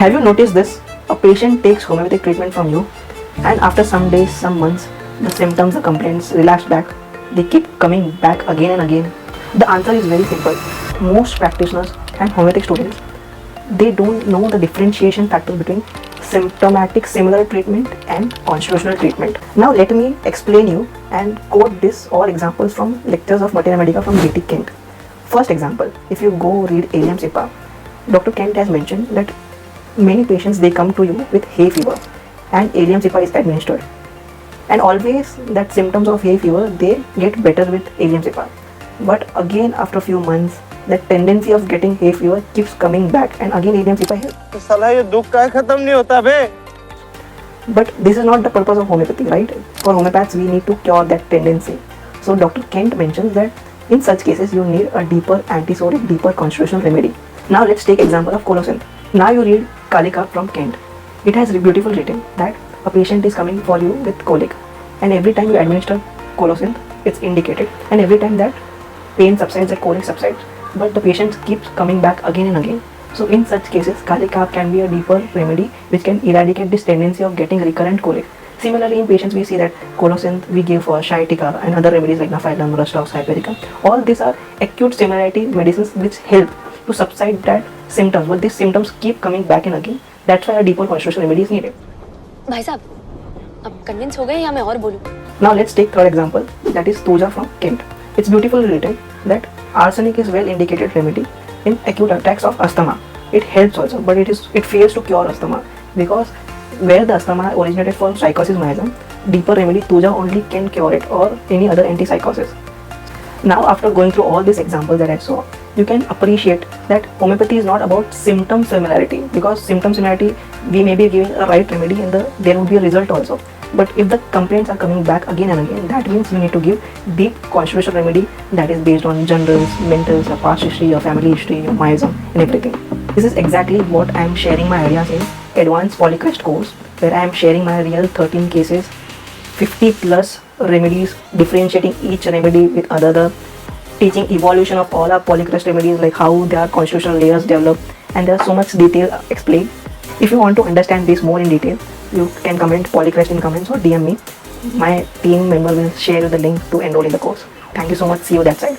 Have you noticed this? A patient takes homeopathic treatment from you, and after some days, some months, the symptoms, the complaints relapse back. They keep coming back again and again. The answer is very simple. Most practitioners and homeopathic students, they don't know the differentiation factor between symptomatic similar treatment and constitutional treatment. Now let me explain you and quote this all examples from lectures of Materia Medica from D.T. Kent. First example, if you go read Allium Cepa, Dr. Kent has mentioned that many patients, they come to you with hay fever and Allium Cepa is administered, and always that symptoms of hay fever, they get better with Allium Cepa, but again after few months that tendency of getting hay fever keeps coming back and again Allium Cepa helps. साला ये दुख का खत्म नहीं होता बे. But this is not the purpose of homeopathy, right? For homeopaths, we need to cure that tendency. So Dr. Kent mentions that in such cases you need a deeper antisodic, deeper constitutional remedy. Now let's take example of Colocynth. Now you read Kalika from Kent. It has beautiful written that a patient is coming for you with colic, and every time you administer Colocynth, it's indicated, and every time that pain subsides, that colic subsides, but the patient keeps coming back again and again. So in such cases, Kalika can be a deeper remedy which can eradicate this tendency of getting recurrent colic. Similarly, in patients we see that Colocynth we give for sciatica and other remedies like Naphyllum, Rustox, Hypericum. All these are acute similarity medicines which help to subside that symptoms, but these symptoms keep coming back and again. That's why a deeper constitutional remedy is needed. भाई साहब, अब convince हो गए या मैं और बोलूं? Now let's take third example, that is Tuja from Kent. It's beautifully written that arsenic is well indicated remedy in acute attacks of asthma. It helps also, but it fails to cure asthma because where the asthma originated from psychosis miasm, deeper remedy Tuja only can cure it, or any other antipsychosis. Now after going through all these examples that I saw, you can appreciate that homeopathy is not about symptom similarity, because symptom similarity we may be giving a right remedy and there would be a result also. But if the complaints are coming back again and again, that means you need to give deep constitutional remedy that is based on generals, mentals, your past history, your family history, your miasm and everything. This is exactly what I am sharing my ideas in Advanced Polycrest course, where I am sharing my real 13 cases, 50 plus remedies, differentiating each remedy with other, teaching evolution of all our Polycrest remedies, like how their constitutional layers develop, and there are so much detail explained. If you want to understand this more in detail, you can comment Polycrest in comments or DM me. My team member will share the link to enroll in the course. Thank you so much. See you that side.